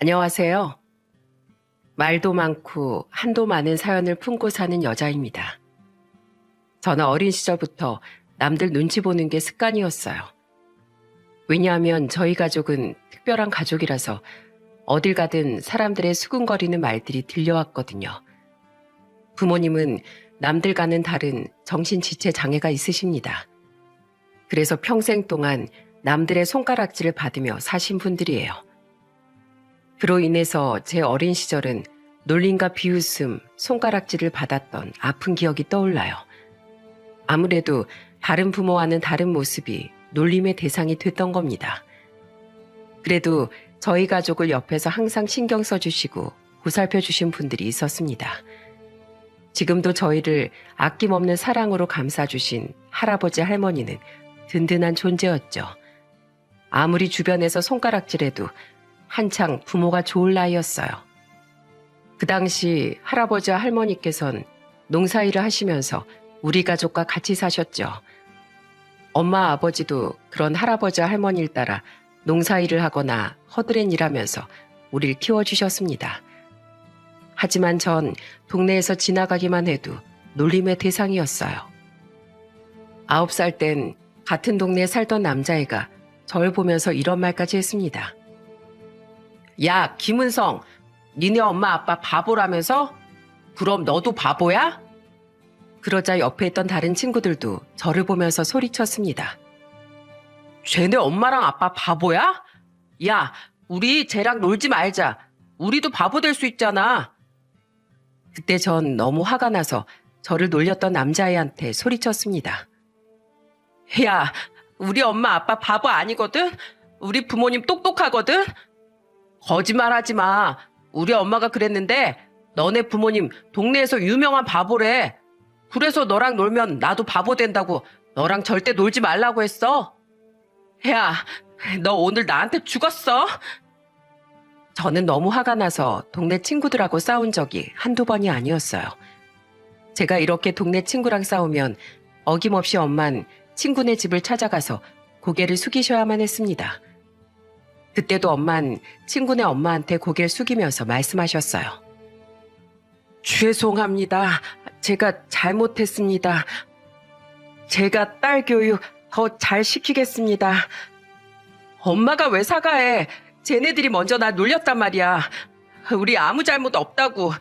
안녕하세요. 말도 많고 한도 많은 사연을 품고 사는 여자입니다. 저는 어린 시절부터 남들 눈치 보는 게 습관이었어요. 왜냐하면 저희 가족은 특별한 가족이라서 어딜 가든 사람들의 수근거리는 말들이 들려왔거든요. 부모님은 남들과는 다른 정신지체 장애가 있으십니다. 그래서 평생 동안 남들의 손가락질을 받으며 사신 분들이에요. 그로 인해서 제 어린 시절은 놀림과 비웃음, 손가락질을 받았던 아픈 기억이 떠올라요. 아무래도 다른 부모와는 다른 모습이 놀림의 대상이 됐던 겁니다. 그래도 저희 가족을 옆에서 항상 신경 써주시고 보살펴 주신 분들이 있었습니다. 지금도 저희를 아낌없는 사랑으로 감싸주신 할아버지 할머니는 든든한 존재였죠. 아무리 주변에서 손가락질해도 한창 부모가 좋을 나이였어요. 그 당시 할아버지와 할머니께선 농사일을 하시면서 우리 가족과 같이 사셨죠. 엄마 아버지도 그런 할아버지와 할머니를 따라 농사일을 하거나 허드렛 일하면서 우리를 키워주셨습니다. 하지만 전 동네에서 지나가기만 해도 놀림의 대상이었어요. 9살 땐 같은 동네에 살던 남자애가 저를 보면서 이런 말까지 했습니다. 야, 김은성, 니네 엄마 아빠 바보라면서? 그럼 너도 바보야? 그러자 옆에 있던 다른 친구들도 저를 보면서 소리쳤습니다. 쟤네 엄마랑 아빠 바보야? 야, 우리 쟤랑 놀지 말자. 우리도 바보 될 수 있잖아. 그때 전 너무 화가 나서 저를 놀렸던 남자애한테 소리쳤습니다. 야, 우리 엄마 아빠 바보 아니거든? 우리 부모님 똑똑하거든? 거짓말하지 마. 우리 엄마가 그랬는데 너네 부모님 동네에서 유명한 바보래. 그래서 너랑 놀면 나도 바보 된다고 너랑 절대 놀지 말라고 했어. 야, 너 오늘 나한테 죽었어? 저는 너무 화가 나서 동네 친구들하고 싸운 적이 한두 번이 아니었어요. 제가 이렇게 동네 친구랑 싸우면 어김없이 엄만 친구네 집을 찾아가서 고개를 숙이셔야만 했습니다. 그때도 엄만 친구네 엄마한테 고개를 숙이면서 말씀하셨어요. 죄송합니다. 제가 잘못했습니다. 제가 딸 교육 더 잘 시키겠습니다. 엄마가 왜 사과해? 쟤네들이 먼저 날 놀렸단 말이야. 우리 아무 잘못 없다고.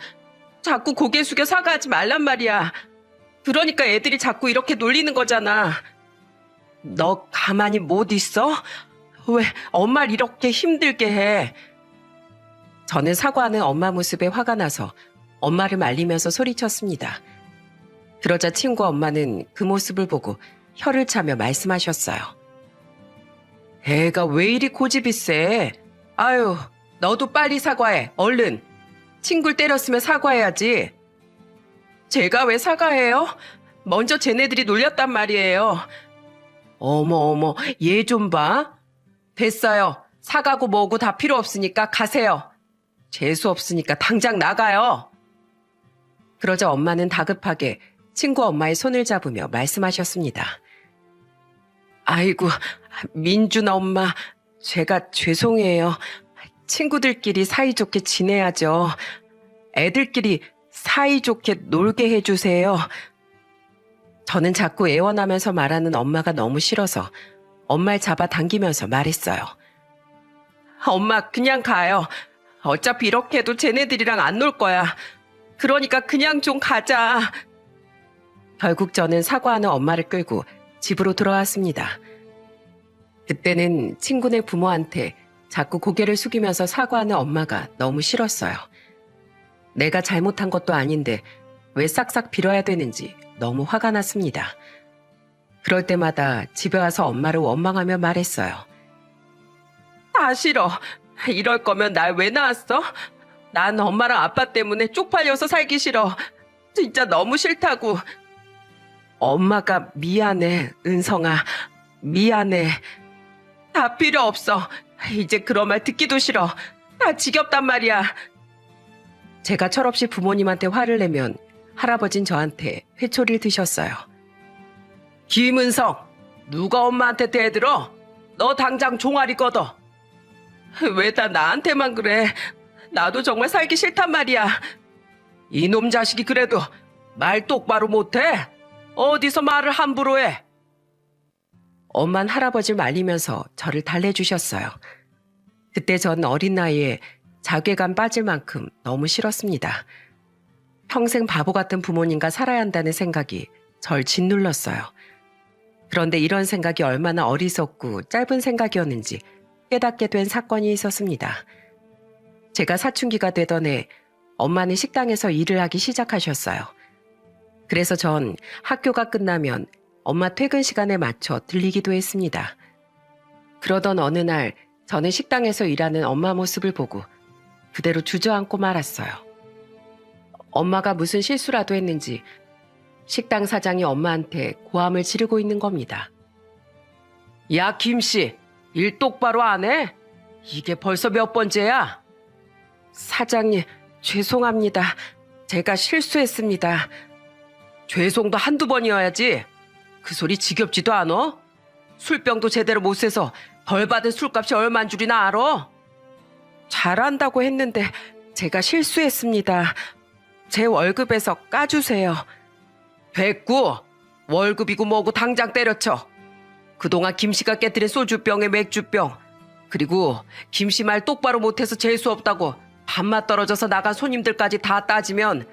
자꾸 고개 숙여 사과하지 말란 말이야. 그러니까 애들이 자꾸 이렇게 놀리는 거잖아. 너 가만히 못 있어? 왜 엄마를 이렇게 힘들게 해? 저는 사과하는 엄마 모습에 화가 나서 엄마를 말리면서 소리쳤습니다. 그러자 친구 엄마는 그 모습을 보고 혀를 차며 말씀하셨어요. 애가 왜 이리 고집이 세? 아유, 너도 빨리 사과해. 얼른. 친구를 때렸으면 사과해야지. 제가 왜 사과해요? 먼저 쟤네들이 놀렸단 말이에요. 어머, 얘 좀 봐. 됐어요. 사과고 뭐고 다 필요 없으니까 가세요. 재수 없으니까 당장 나가요. 그러자 엄마는 다급하게 친구 엄마의 손을 잡으며 말씀하셨습니다. 아이고, 민준아 엄마, 제가 죄송해요. 친구들끼리 사이좋게 지내야죠. 애들끼리 사이좋게 놀게 해주세요. 저는 자꾸 애원하면서 말하는 엄마가 너무 싫어서 엄마를 잡아당기면서 말했어요. 엄마 그냥 가요. 어차피 이렇게 해도 쟤네들이랑 안 놀 거야. 그러니까 그냥 좀 가자. 결국 저는 사과하는 엄마를 끌고 집으로 돌아왔습니다. 그때는 친구네 부모한테 자꾸 고개를 숙이면서 사과하는 엄마가 너무 싫었어요. 내가 잘못한 것도 아닌데 왜 싹싹 빌어야 되는지 너무 화가 났습니다. 그럴 때마다 집에 와서 엄마를 원망하며 말했어요. 다 싫어. 이럴 거면 날 왜 낳았어? 난 엄마랑 아빠 때문에 쪽팔려서 살기 싫어. 진짜 너무 싫다고. 엄마가 미안해, 은성아. 미안해. 다 필요 없어. 이제 그런 말 듣기도 싫어. 다 지겹단 말이야. 제가 철없이 부모님한테 화를 내면 할아버진 저한테 회초리를 드셨어요. 김은성, 누가 엄마한테 대들어? 너 당장 종아리 걷어. 왜 다 나한테만 그래? 나도 정말 살기 싫단 말이야. 이놈 자식이 그래도 말 똑바로 못해? 어디서 말을 함부로 해? 엄만 할아버지를 말리면서 저를 달래주셨어요. 그때 전 어린 나이에 자괴감 빠질 만큼 너무 싫었습니다. 평생 바보 같은 부모님과 살아야 한다는 생각이 절 짓눌렀어요. 그런데 이런 생각이 얼마나 어리석고 짧은 생각이었는지 깨닫게 된 사건이 있었습니다. 제가 사춘기가 되던 해 엄마는 식당에서 일을 하기 시작하셨어요. 그래서 전 학교가 끝나면 엄마 퇴근 시간에 맞춰 들리기도 했습니다. 그러던 어느 날 저는 식당에서 일하는 엄마 모습을 보고 그대로 주저앉고 말았어요. 엄마가 무슨 실수라도 했는지 식당 사장이 엄마한테 고함을 지르고 있는 겁니다. 야, 김씨, 일 똑바로 안 해? 이게 벌써 몇 번째야? 사장님, 죄송합니다. 제가 실수했습니다. 죄송도 한두 번이어야지. 그 소리 지겹지도 않아? 술병도 제대로 못 세서 벌 받은 술값이 얼만 줄이나 알아? 잘한다고 했는데 제가 실수했습니다. 제 월급에서 까주세요. 됐고, 월급이고 뭐고 당장 때려쳐. 그동안 김씨가 깨뜨린 소주병에 맥주병, 그리고 김씨 말 똑바로 못해서 재수없다고 밥맛 떨어져서 나간 손님들까지 다 따지면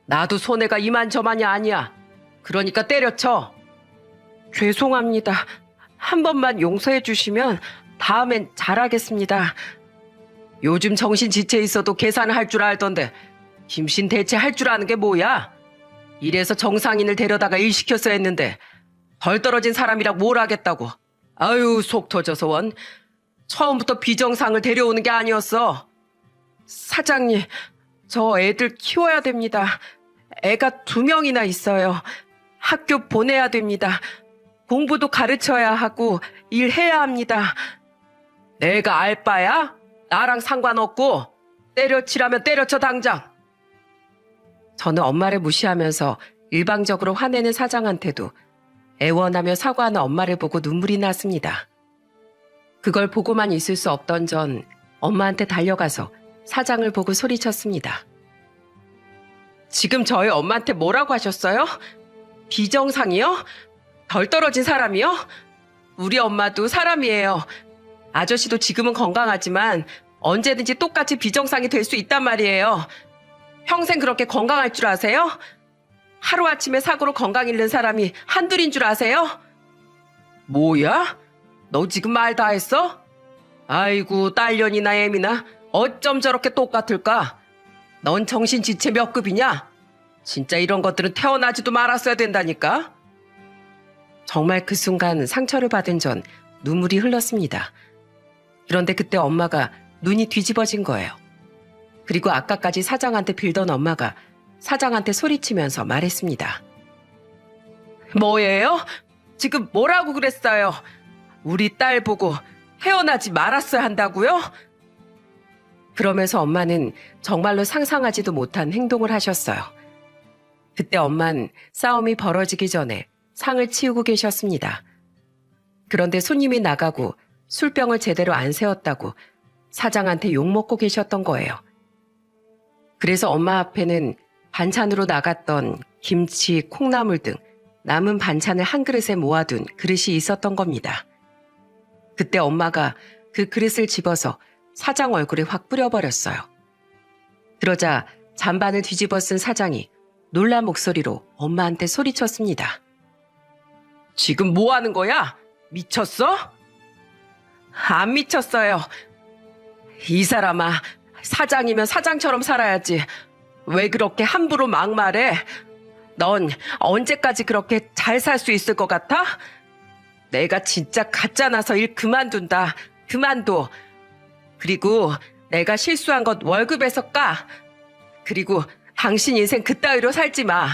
나도 손해가 이만저만이 아니야. 그러니까 때려쳐. 죄송합니다. 한 번만 용서해 주시면 다음엔 잘하겠습니다. 요즘 정신 지체 있어도 계산을 할 줄 알던데 김신 대체 할 줄 아는 게 뭐야? 이래서 정상인을 데려다가 일 시켰어야 했는데 덜 떨어진 사람이라 뭘 하겠다고. 아유, 속 터져서 원. 처음부터 비정상을 데려오는 게 아니었어. 사장님, 저 애들 키워야 됩니다. 애가 2명이나 있어요. 학교 보내야 됩니다. 공부도 가르쳐야 하고 일해야 합니다. 내가 알바야? 나랑 상관없고 때려치라면 때려쳐 당장. 저는 엄마를 무시하면서 일방적으로 화내는 사장한테도 애원하며 사과하는 엄마를 보고 눈물이 났습니다. 그걸 보고만 있을 수 없던 전 엄마한테 달려가서 사장을 보고 소리쳤습니다. 지금 저희 엄마한테 뭐라고 하셨어요? 비정상이요? 덜 떨어진 사람이요? 우리 엄마도 사람이에요. 아저씨도 지금은 건강하지만 언제든지 똑같이 비정상이 될 수 있단 말이에요. 평생 그렇게 건강할 줄 아세요? 하루아침에 사고로 건강 잃는 사람이 한둘인 줄 아세요? 뭐야? 너 지금 말 다 했어? 아이고, 딸년이나 애미나 어쩜 저렇게 똑같을까? 넌 정신지체 몇 급이냐? 진짜 이런 것들은 태어나지도 말았어야 된다니까? 정말 그 순간 상처를 받은 전 눈물이 흘렀습니다. 그런데 그때 엄마가 눈이 뒤집어진 거예요. 그리고 아까까지 사장한테 빌던 엄마가 사장한테 소리치면서 말했습니다. 뭐예요? 지금 뭐라고 그랬어요? 우리 딸 보고 헤어나지 말았어야 한다고요? 그러면서 엄마는 정말로 상상하지도 못한 행동을 하셨어요. 그때 엄만 싸움이 벌어지기 전에 상을 치우고 계셨습니다. 그런데 손님이 나가고 술병을 제대로 안 세웠다고 사장한테 욕먹고 계셨던 거예요. 그래서 엄마 앞에는 반찬으로 나갔던 김치, 콩나물 등 남은 반찬을 한 그릇에 모아둔 그릇이 있었던 겁니다. 그때 엄마가 그 그릇을 집어서 사장 얼굴에 확 뿌려버렸어요. 그러자 잔반을 뒤집어 쓴 사장이 놀란 목소리로 엄마한테 소리쳤습니다. 지금 뭐 하는 거야? 미쳤어? 안 미쳤어요. 이 사람아, 사장이면 사장처럼 살아야지. 왜 그렇게 함부로 막말해? 넌 언제까지 그렇게 잘 살 수 있을 것 같아? 내가 진짜 가짜 나서 일 그만둔다. 그만둬. 그리고 내가 실수한 것 월급에서 까. 그리고 당신 인생 그따위로 살지 마.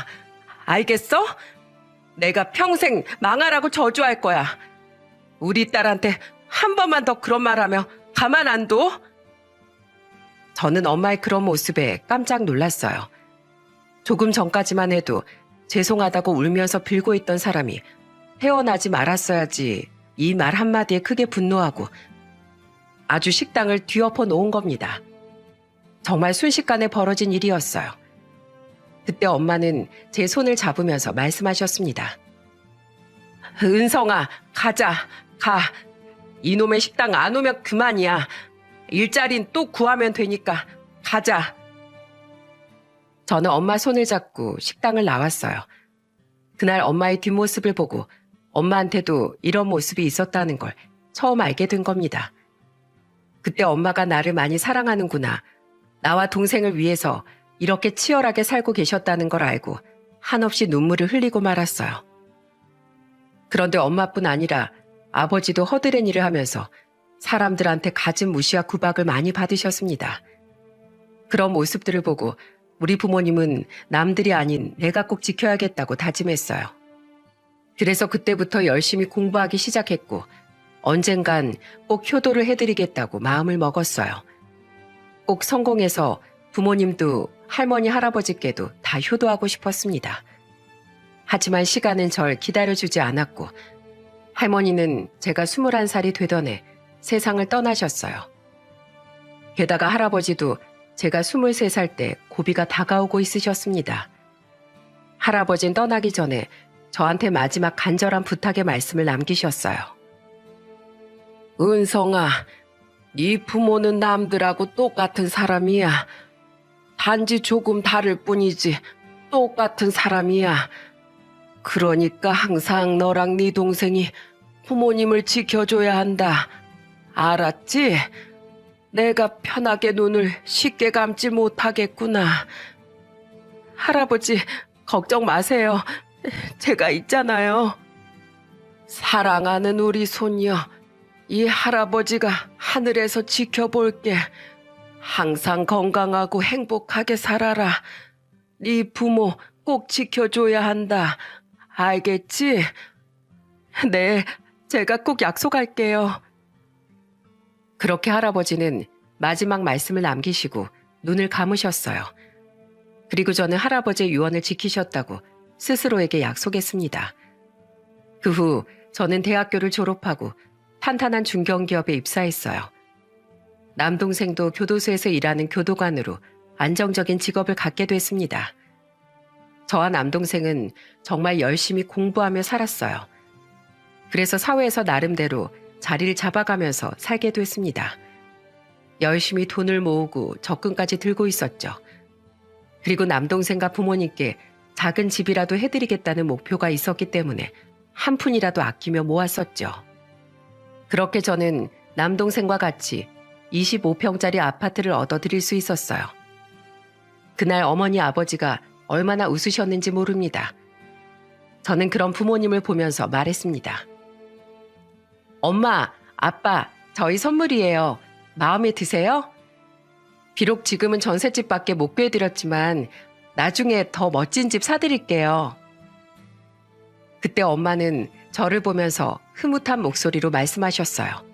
알겠어? 내가 평생 망하라고 저주할 거야. 우리 딸한테 한 번만 더 그런 말하면 가만 안 둬? 저는 엄마의 그런 모습에 깜짝 놀랐어요. 조금 전까지만 해도 죄송하다고 울면서 빌고 있던 사람이 헤어나지 말았어야지 이 말 한마디에 크게 분노하고 아주 식당을 뒤엎어 놓은 겁니다. 정말 순식간에 벌어진 일이었어요. 그때 엄마는 제 손을 잡으면서 말씀하셨습니다. 은성아, 가자, 가. 이놈의 식당 안 오면 그만이야. 일자리는 또 구하면 되니까 가자. 저는 엄마 손을 잡고 식당을 나왔어요. 그날 엄마의 뒷모습을 보고 엄마한테도 이런 모습이 있었다는 걸 처음 알게 된 겁니다. 그때 엄마가 나를 많이 사랑하는구나. 나와 동생을 위해서 이렇게 치열하게 살고 계셨다는 걸 알고 한없이 눈물을 흘리고 말았어요. 그런데 엄마뿐 아니라 아버지도 허드렛 일을 하면서 사람들한테 갖은 무시와 구박을 많이 받으셨습니다. 그런 모습들을 보고 우리 부모님은 남들이 아닌 내가 꼭 지켜야겠다고 다짐했어요. 그래서 그때부터 열심히 공부하기 시작했고 언젠간 꼭 효도를 해드리겠다고 마음을 먹었어요. 꼭 성공해서 부모님도 할머니 할아버지께도 다 효도하고 싶었습니다. 하지만 시간은 절 기다려주지 않았고 할머니는 제가 21살이 되던 해 세상을 떠나셨어요. 게다가 할아버지도 제가 23살 때 고비가 다가오고 있으셨습니다. 할아버진 떠나기 전에 저한테 마지막 간절한 부탁의 말씀을 남기셨어요. 은성아, 네 부모는 남들하고 똑같은 사람이야. 단지 조금 다를 뿐이지 똑같은 사람이야. 그러니까 항상 너랑 네 동생이 부모님을 지켜줘야 한다. 알았지? 내가 편하게 눈을 쉽게 감지 못하겠구나. 할아버지, 걱정 마세요. 제가 있잖아요. 사랑하는 우리 손녀, 이 할아버지가 하늘에서 지켜볼게. 항상 건강하고 행복하게 살아라. 네 부모 꼭 지켜줘야 한다. 알겠지? 네, 제가 꼭 약속할게요. 그렇게 할아버지는 마지막 말씀을 남기시고 눈을 감으셨어요. 그리고 저는 할아버지의 유언을 지키셨다고 스스로에게 약속했습니다. 그 후 저는 대학교를 졸업하고 탄탄한 중견기업에 입사했어요. 남동생도 교도소에서 일하는 교도관으로 안정적인 직업을 갖게 됐습니다. 저와 남동생은 정말 열심히 공부하며 살았어요. 그래서 사회에서 나름대로 자리를 잡아가면서 살게 됐습니다. 열심히 돈을 모으고 적금까지 들고 있었죠. 그리고 남동생과 부모님께 작은 집이라도 해드리겠다는 목표가 있었기 때문에 한 푼이라도 아끼며 모았었죠. 그렇게 저는 남동생과 같이 25평짜리 아파트를 얻어드릴 수 있었어요. 그날 어머니 아버지가 얼마나 웃으셨는지 모릅니다. 저는 그런 부모님을 보면서 말했습니다. 엄마, 아빠, 저희 선물이에요. 마음에 드세요? 비록 지금은 전셋집밖에 못 구해드렸지만 나중에 더 멋진 집 사드릴게요. 그때 엄마는 저를 보면서 흐뭇한 목소리로 말씀하셨어요.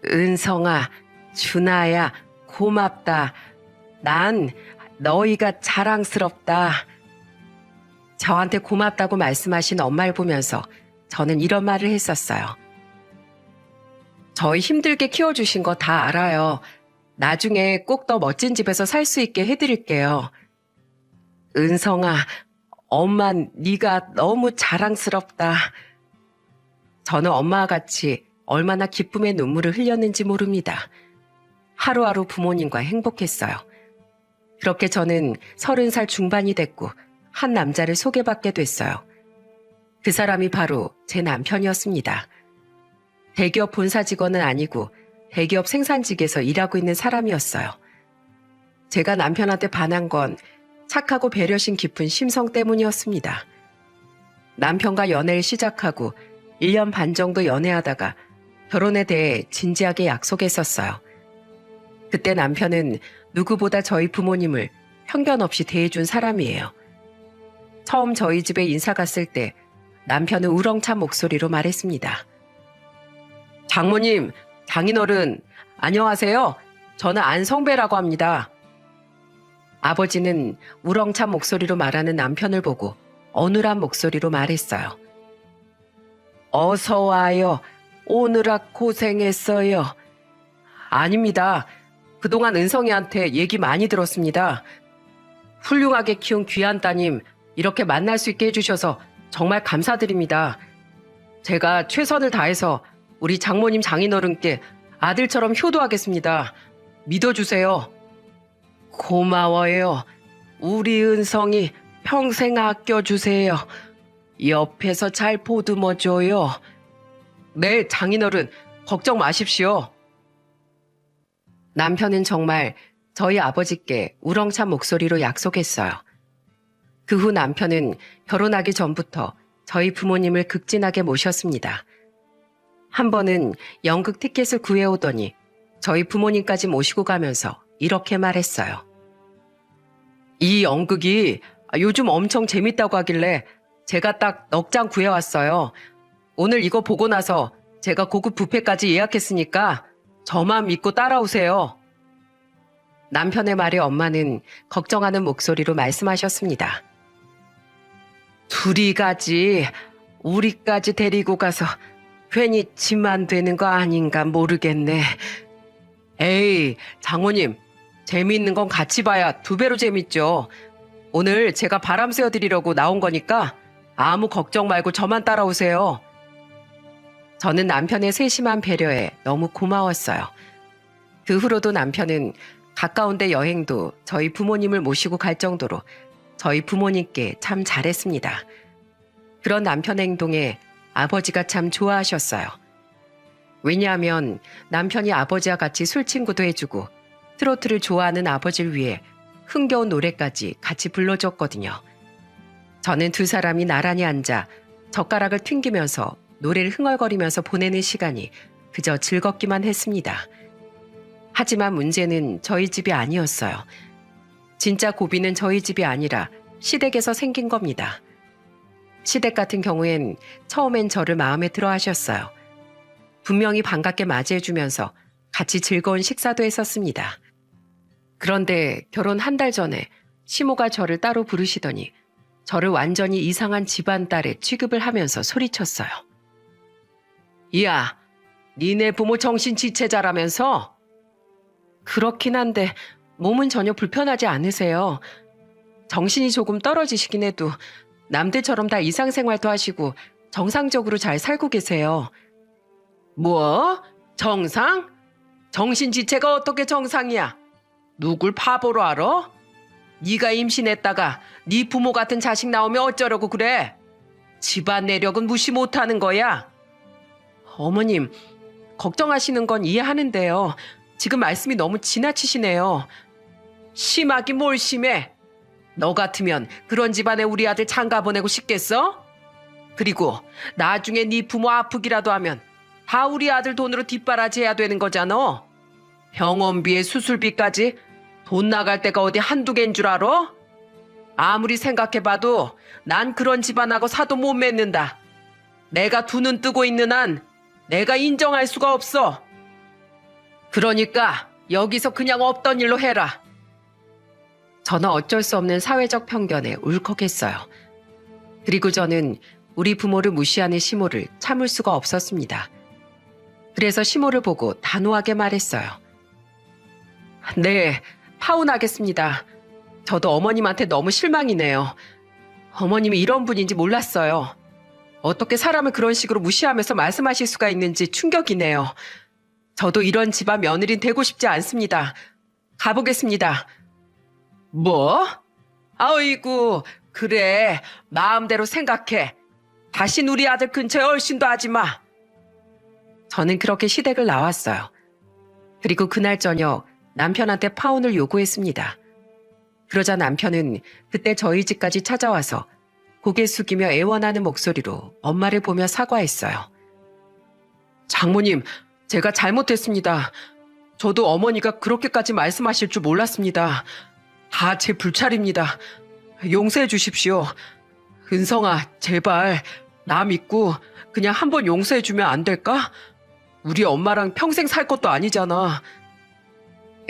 은성아, 준아야, 고맙다. 난 너희가 자랑스럽다. 저한테 고맙다고 말씀하신 엄마를 보면서 저는 이런 말을 했었어요. 저희 힘들게 키워주신 거 다 알아요. 나중에 꼭 더 멋진 집에서 살 수 있게 해드릴게요. 은성아, 엄만 네가 너무 자랑스럽다. 저는 엄마와 같이 얼마나 기쁨의 눈물을 흘렸는지 모릅니다. 하루하루 부모님과 행복했어요. 그렇게 저는 30살 중반이 됐고 한 남자를 소개받게 됐어요. 그 사람이 바로 제 남편이었습니다. 대기업 본사 직원은 아니고 대기업 생산직에서 일하고 있는 사람이었어요. 제가 남편한테 반한 건 착하고 배려심 깊은 심성 때문이었습니다. 남편과 연애를 시작하고 1년 반 정도 연애하다가 결혼에 대해 진지하게 약속했었어요. 그때 남편은 누구보다 저희 부모님을 편견 없이 대해준 사람이에요. 처음 저희 집에 인사 갔을 때 남편은 우렁찬 목소리로 말했습니다. 장모님, 장인어른, 안녕하세요. 저는 안성배라고 합니다. 아버지는 우렁찬 목소리로 말하는 남편을 보고 어눌한 목소리로 말했어요. 어서 와요. 오느라 고생했어요. 아닙니다. 그동안 은성이한테 얘기 많이 들었습니다. 훌륭하게 키운 귀한 따님 이렇게 만날 수 있게 해주셔서 정말 감사드립니다. 제가 최선을 다해서 우리 장모님 장인어른께 아들처럼 효도하겠습니다. 믿어주세요. 고마워요. 우리 은성이 평생 아껴주세요. 옆에서 잘 보듬어줘요. 네, 장인어른, 걱정 마십시오. 남편은 정말 저희 아버지께 우렁찬 목소리로 약속했어요. 그 후 남편은 결혼하기 전부터 저희 부모님을 극진하게 모셨습니다. 한 번은 연극 티켓을 구해오더니 저희 부모님까지 모시고 가면서 이렇게 말했어요. 이 연극이 요즘 엄청 재밌다고 하길래 제가 딱 넉 장 구해왔어요. 오늘 이거 보고 나서 제가 고급 뷔페까지 예약했으니까 저만 믿고 따라오세요. 남편의 말에 엄마는 걱정하는 목소리로 말씀하셨습니다. 둘이 가지 우리까지 데리고 가서 괜히 짐만 되는 거 아닌가 모르겠네. 에이, 장모님, 재미있는 건 같이 봐야 두 배로 재밌죠. 오늘 제가 바람 쐬어드리려고 나온 거니까 아무 걱정 말고 저만 따라오세요. 저는 남편의 세심한 배려에 너무 고마웠어요. 그 후로도 남편은 가까운 데 여행도 저희 부모님을 모시고 갈 정도로 저희 부모님께 참 잘했습니다. 그런 남편의 행동에 아버지가 참 좋아하셨어요. 왜냐하면 남편이 아버지와 같이 술친구도 해주고 트로트를 좋아하는 아버지를 위해 흥겨운 노래까지 같이 불러줬거든요. 저는 두 사람이 나란히 앉아 젓가락을 튕기면서 노래를 흥얼거리면서 보내는 시간이 그저 즐겁기만 했습니다. 하지만 문제는 저희 집이 아니었어요. 진짜 고비는 저희 집이 아니라 시댁에서 생긴 겁니다. 시댁 같은 경우엔 처음엔 저를 마음에 들어 하셨어요. 분명히 반갑게 맞이해주면서 같이 즐거운 식사도 했었습니다. 그런데 결혼 한 달 전에 시모가 저를 따로 부르시더니 저를 완전히 이상한 집안 딸에 취급을 하면서 소리쳤어요. 야, 니네 부모 정신지체자라면서? 그렇긴 한데 몸은 전혀 불편하지 않으세요. 정신이 조금 떨어지시긴 해도 남들처럼 다 일상생활도 하시고 정상적으로 잘 살고 계세요. 뭐? 정상? 정신지체가 어떻게 정상이야? 누굴 바보로 알아? 네가 임신했다가 네 부모 같은 자식 나오면 어쩌려고 그래? 집안 내력은 무시 못하는 거야. 어머님, 걱정하시는 건 이해하는데요. 지금 말씀이 너무 지나치시네요. 심하긴 뭘 심해? 너 같으면 그런 집안에 우리 아들 장가 보내고 싶겠어? 그리고 나중에 네 부모 아프기라도 하면 다 우리 아들 돈으로 뒷바라지해야 되는 거잖아. 병원비에 수술비까지 돈 나갈 데가 어디 한두 개인 줄 알아? 아무리 생각해봐도 난 그런 집안하고 사도 못 맺는다. 내가 두 눈 뜨고 있는 한 내가 인정할 수가 없어. 그러니까 여기서 그냥 없던 일로 해라. 저는 어쩔 수 없는 사회적 편견에 울컥했어요. 그리고 저는 우리 부모를 무시하는 시모를 참을 수가 없었습니다. 그래서 시모를 보고 단호하게 말했어요. 네, 파혼하겠습니다. 저도 어머님한테 너무 실망이네요. 어머님이 이런 분인지 몰랐어요. 어떻게 사람을 그런 식으로 무시하면서 말씀하실 수가 있는지 충격이네요. 저도 이런 집안 며느리 되고 싶지 않습니다. 가보겠습니다. 뭐? 아이고, 그래. 마음대로 생각해. 다신 우리 아들 근처에 얼씬도 하지 마. 저는 그렇게 시댁을 나왔어요. 그리고 그날 저녁 남편한테 파혼을 요구했습니다. 그러자 남편은 그때 저희 집까지 찾아와서 고개 숙이며 애원하는 목소리로 엄마를 보며 사과했어요. 장모님, 제가 잘못했습니다. 저도 어머니가 그렇게까지 말씀하실 줄 몰랐습니다. 다 제 불찰입니다. 용서해 주십시오. 은성아, 제발 나 믿고 그냥 한번 용서해 주면 안 될까? 우리 엄마랑 평생 살 것도 아니잖아.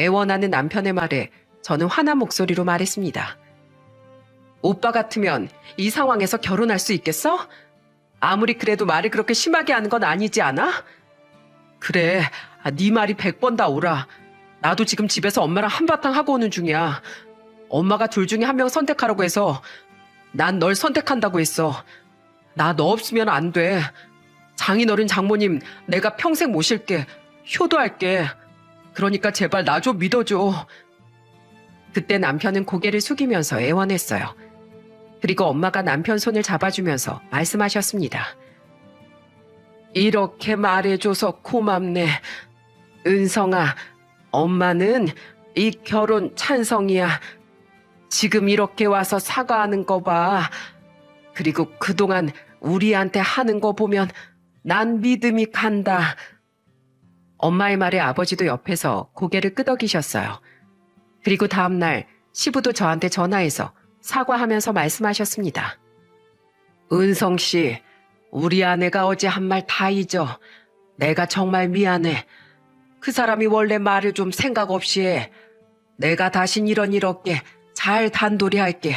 애원하는 남편의 말에 저는 화난 목소리로 말했습니다. 오빠 같으면 이 상황에서 결혼할 수 있겠어? 아무리 그래도 말을 그렇게 심하게 하는 건 아니지 않아? 그래, 네 말이 100번 다 옳아. 나도 지금 집에서 엄마랑 한바탕 하고 오는 중이야. 엄마가 둘 중에 한 명 선택하라고 해서 난 널 선택한다고 했어. 나 너 없으면 안 돼. 장인어른 장모님 내가 평생 모실게. 효도할게. 그러니까 제발 나 좀 믿어줘. 그때 남편은 고개를 숙이면서 애원했어요. 그리고 엄마가 남편 손을 잡아주면서 말씀하셨습니다. 이렇게 말해줘서 고맙네. 은성아, 엄마는 이 결혼 찬성이야. 지금 이렇게 와서 사과하는 거 봐. 그리고 그동안 우리한테 하는 거 보면 난 믿음이 간다. 엄마의 말에 아버지도 옆에서 고개를 끄덕이셨어요. 그리고 다음날 시부도 저한테 전화해서 사과하면서 말씀하셨습니다. 은성 씨, 우리 아내가 어제 한 말 다 잊어. 내가 정말 미안해. 그 사람이 원래 말을 좀 생각 없이 해. 내가 다신 이런 일 없게 잘 단돌이 할게.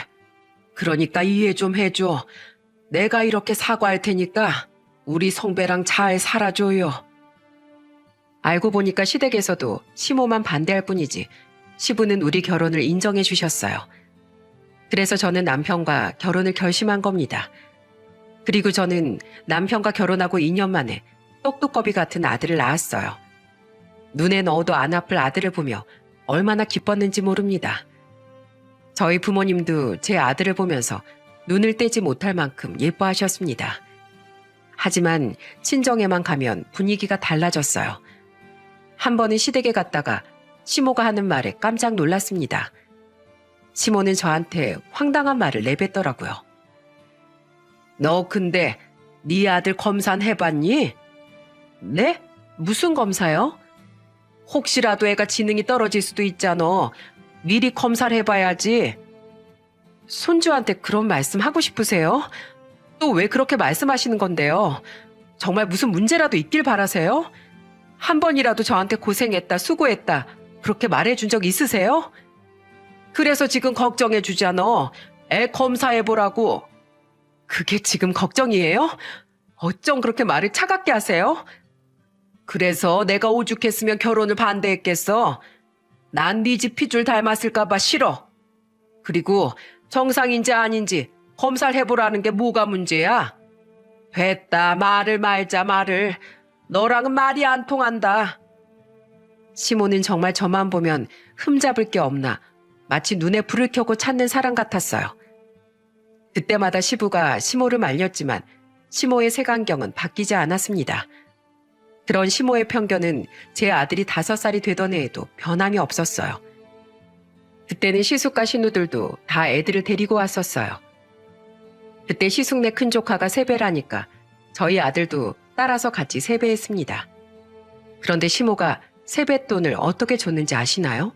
그러니까 이해 좀 해줘. 내가 이렇게 사과할 테니까 우리 성배랑 잘 살아줘요. 알고 보니까 시댁에서도 시모만 반대할 뿐이지 시부는 우리 결혼을 인정해 주셨어요. 그래서 저는 남편과 결혼을 결심한 겁니다. 그리고 저는 남편과 결혼하고 2년 만에 똑똑거비 같은 아들을 낳았어요. 눈에 넣어도 안 아플 아들을 보며 얼마나 기뻤는지 모릅니다. 저희 부모님도 제 아들을 보면서 눈을 떼지 못할 만큼 예뻐하셨습니다. 하지만 친정에만 가면 분위기가 달라졌어요. 한 번은 시댁에 갔다가 시모가 하는 말에 깜짝 놀랐습니다. 시모는 저한테 황당한 말을 내뱉더라고요. 너 근데 네 아들 검사는 해봤니? 네? 무슨 검사요? 혹시라도 애가 지능이 떨어질 수도 있잖아. 미리 검사를 해봐야지. 손주한테 그런 말씀 하고 싶으세요? 또 왜 그렇게 말씀하시는 건데요? 정말 무슨 문제라도 있길 바라세요? 한 번이라도 저한테 고생했다, 수고했다 그렇게 말해준 적 있으세요? 그래서 지금 걱정해 주잖아. 애 검사해보라고. 그게 지금 걱정이에요? 어쩜 그렇게 말을 차갑게 하세요? 그래서 내가 오죽했으면 결혼을 반대했겠어. 난 네 집 핏줄 닮았을까 봐 싫어. 그리고 정상인지 아닌지 검사를 해보라는 게 뭐가 문제야? 됐다. 말을 말자 말을. 너랑은 말이 안 통한다. 시모는 정말 저만 보면 흠잡을 게 없나 마치 눈에 불을 켜고 찾는 사람 같았어요. 그때마다 시부가 시모를 말렸지만 시모의 색안경은 바뀌지 않았습니다. 그런 시모의 편견은 제 아들이 5살이 되던 해에도 변함이 없었어요. 그때는 시숙과 신우들도 다 애들을 데리고 왔었어요. 그때 시숙네 큰조카가 세배라니까 저희 아들도 따라서 같이 세배했습니다. 그런데 시모가 세뱃돈을 어떻게 줬는지 아시나요?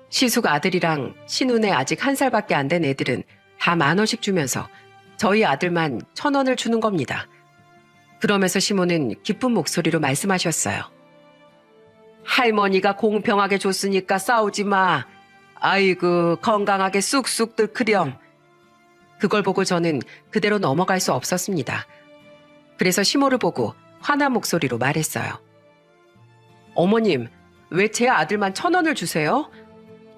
시숙 아들이랑 신우네 아직 1살밖에 안 된 애들은 다 10,000원씩 주면서 저희 아들만 1,000원을 주는 겁니다. 그러면서 시모는 기쁜 목소리로 말씀하셨어요. 할머니가 공평하게 줬으니까 싸우지 마. 아이고 건강하게 쑥쑥들 크렴. 그걸 보고 저는 그대로 넘어갈 수 없었습니다. 그래서 시모를 보고 화난 목소리로 말했어요. 어머님, 왜 제 아들만 1,000원을 주세요?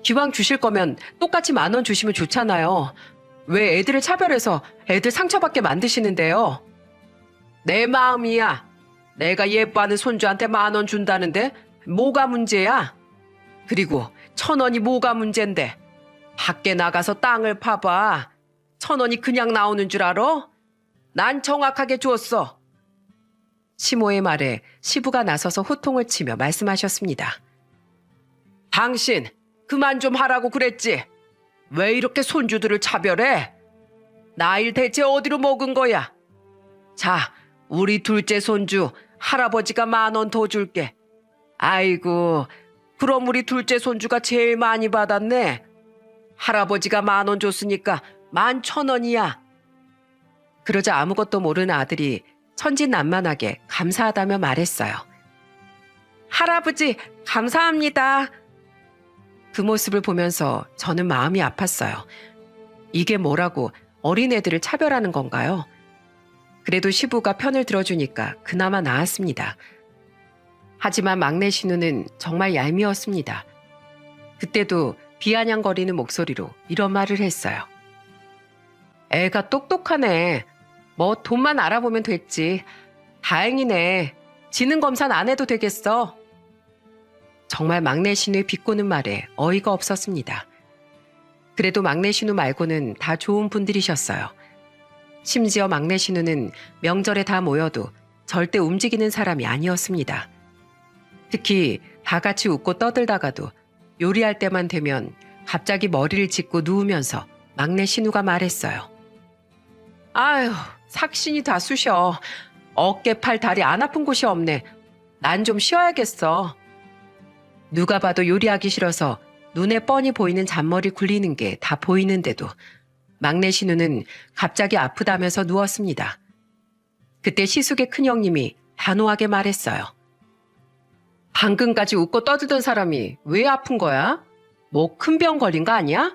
기왕 주실 거면 똑같이 10,000원 주시면 좋잖아요. 왜 애들을 차별해서 애들 상처받게 만드시는데요? 내 마음이야. 내가 예뻐하는 손주한테 10,000원 준다는데 뭐가 문제야? 그리고 1,000원이 뭐가 문제인데? 밖에 나가서 땅을 파봐. 1,000원이 그냥 나오는 줄 알아? 난 정확하게 줬어. 시모의 말에 시부가 나서서 호통을 치며 말씀하셨습니다. 당신 그만 좀 하라고 그랬지. 왜 이렇게 손주들을 차별해? 나일 대체 어디로 먹은 거야? 자, 우리 둘째 손주 할아버지가 10,000원 더 줄게. 아이고, 그럼 우리 둘째 손주가 제일 많이 받았네. 할아버지가 10,000원 줬으니까 11,000원이야. 그러자 아무것도 모르는 아들이 천진난만하게 감사하다며 말했어요. 할아버지, 감사합니다. 그 모습을 보면서 저는 마음이 아팠어요. 이게 뭐라고 어린애들을 차별하는 건가요? 그래도 시부가 편을 들어주니까 그나마 나았습니다. 하지만 막내 신우는 정말 얄미웠습니다. 그때도 비아냥거리는 목소리로 이런 말을 했어요. 애가 똑똑하네. 뭐 돈만 알아보면 됐지. 다행이네. 지능 검사는 안 해도 되겠어. 정말 막내 신우의 비꼬는 말에 어이가 없었습니다. 그래도 막내 신우 말고는 다 좋은 분들이셨어요. 심지어 막내 신우는 명절에 다 모여도 절대 움직이는 사람이 아니었습니다. 특히 다 같이 웃고 떠들다가도 요리할 때만 되면 갑자기 머리를 짚고 누우면서 막내 신우가 말했어요. 아휴, 삭신이 다 쑤셔. 어깨, 팔, 다리 안 아픈 곳이 없네. 난 좀 쉬어야겠어. 누가 봐도 요리하기 싫어서 눈에 뻔히 보이는 잔머리 굴리는 게 다 보이는데도 막내 신우는 갑자기 아프다면서 누웠습니다. 그때 시숙의 큰형님이 단호하게 말했어요. 방금까지 웃고 떠들던 사람이 왜 아픈 거야? 뭐 큰 병 걸린 거 아니야?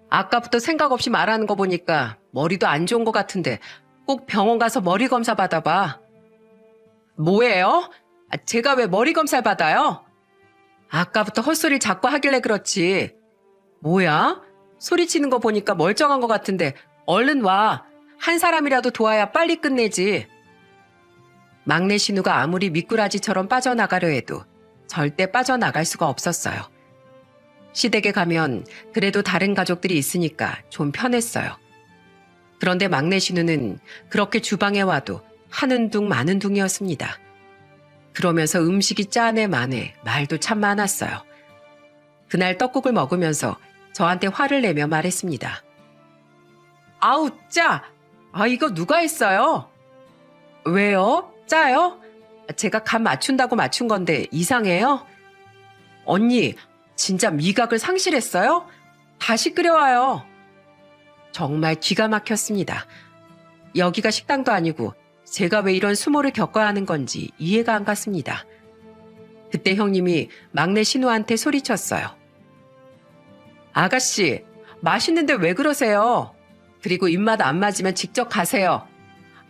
아까부터 생각 없이 말하는 거 보니까 머리도 안 좋은 것 같은데 꼭 병원 가서 머리 검사 받아봐. 뭐예요? 제가 왜 머리 검사를 받아요? 아까부터 헛소리를 자꾸 하길래 그렇지. 뭐야? 소리치는 거 보니까 멀쩡한 것 같은데 얼른 와. 한 사람이라도 도와야 빨리 끝내지. 막내 신우가 아무리 미꾸라지처럼 빠져나가려 해도 절대 빠져나갈 수가 없었어요. 시댁에 가면 그래도 다른 가족들이 있으니까 좀 편했어요. 그런데 막내 신우는 그렇게 주방에 와도 하는 둥 마는 둥이었습니다. 그러면서 음식이 짜네 마네 말도 참 많았어요. 그날 떡국을 먹으면서 저한테 화를 내며 말했습니다. 아우 짜! 이거 누가 했어요? 왜요? 짜요? 제가 간 맞춘다고 맞춘 건데 이상해요? 언니, 진짜 미각을 상실했어요? 다시 끓여와요. 정말 기가 막혔습니다. 여기가 식당도 아니고 제가 왜 이런 수모를 겪어야 하는 건지 이해가 안 갔습니다. 그때 형님이 막내 신우한테 소리쳤어요. 아가씨, 맛있는데 왜 그러세요? 그리고 입맛 안 맞으면 직접 가세요.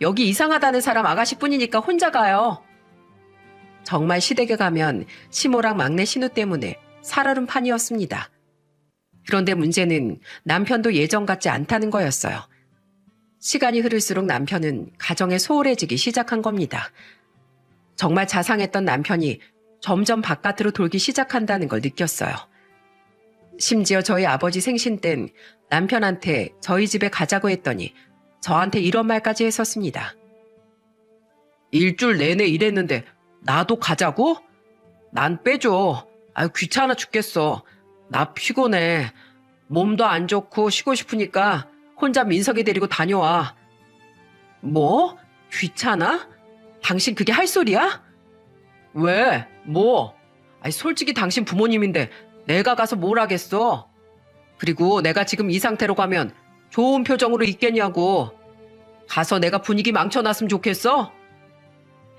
여기 이상하다는 사람 아가씨뿐이니까 혼자 가요. 정말 시댁에 가면 시모랑 막내 신우 때문에 살얼음판이었습니다. 그런데 문제는 남편도 예전 같지 않다는 거였어요. 시간이 흐를수록 남편은 가정에 소홀해지기 시작한 겁니다. 정말 자상했던 남편이 점점 바깥으로 돌기 시작한다는 걸 느꼈어요. 심지어 저희 아버지 생신 땐 남편한테 저희 집에 가자고 했더니 저한테 이런 말까지 했었습니다. 일주일 내내 일했는데 나도 가자고? 난 빼줘. 귀찮아 죽겠어. 나 피곤해. 몸도 안 좋고 쉬고 싶으니까 혼자 민석이 데리고 다녀와. 뭐? 귀찮아? 당신 그게 할 소리야? 왜? 뭐? 솔직히 당신 부모님인데 내가 가서 뭘 하겠어? 그리고 내가 지금 이 상태로 가면 좋은 표정으로 있겠냐고. 가서 내가 분위기 망쳐놨으면 좋겠어?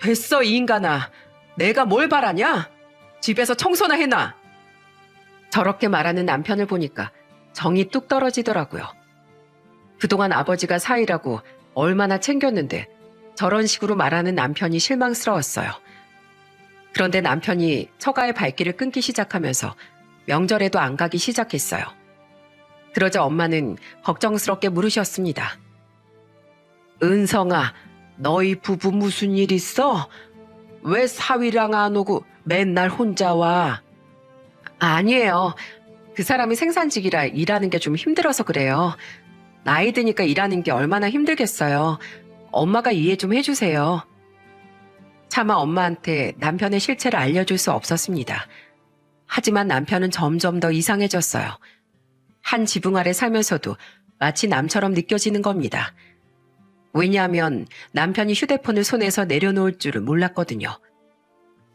됐어 이 인간아. 내가 뭘 바라냐? 집에서 청소나 해놔. 저렇게 말하는 남편을 보니까 정이 뚝 떨어지더라고요. 그동안 아버지가 사위라고 얼마나 챙겼는데 저런 식으로 말하는 남편이 실망스러웠어요. 그런데 남편이 처가의 발길을 끊기 시작하면서 명절에도 안 가기 시작했어요. 그러자 엄마는 걱정스럽게 물으셨습니다. 은성아, 너희 부부 무슨 일 있어? 왜 사위랑 안 오고 맨날 혼자 와? 아니에요. 그 사람이 생산직이라 일하는 게 좀 힘들어서 그래요. 나이 드니까 일하는 게 얼마나 힘들겠어요. 엄마가 이해 좀 해주세요. 차마 엄마한테 남편의 실체를 알려줄 수 없었습니다. 하지만 남편은 점점 더 이상해졌어요. 한 지붕 아래 살면서도 마치 남처럼 느껴지는 겁니다. 왜냐하면 남편이 휴대폰을 손에서 내려놓을 줄을 몰랐거든요.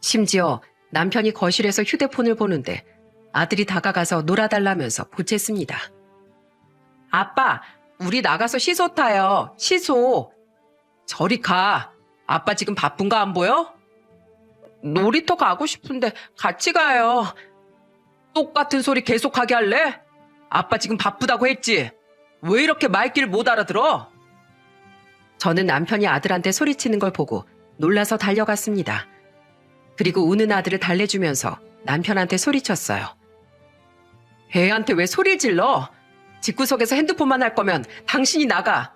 심지어 남편이 거실에서 휴대폰을 보는데 아들이 다가가서 놀아달라면서 보챘습니다. 아빠, 우리 나가서 시소 타요. 시소. 저리 가. 아빠 지금 바쁜 거 안 보여? 놀이터 가고 싶은데 같이 가요. 똑같은 소리 계속하게 할래? 아빠 지금 바쁘다고 했지? 왜 이렇게 말귀를 못 알아들어? 저는 남편이 아들한테 소리치는 걸 보고 놀라서 달려갔습니다. 그리고 우는 아들을 달래주면서 남편한테 소리쳤어요. 애한테 왜 소리를 질러? 집구석에서 핸드폰만 할 거면 당신이 나가.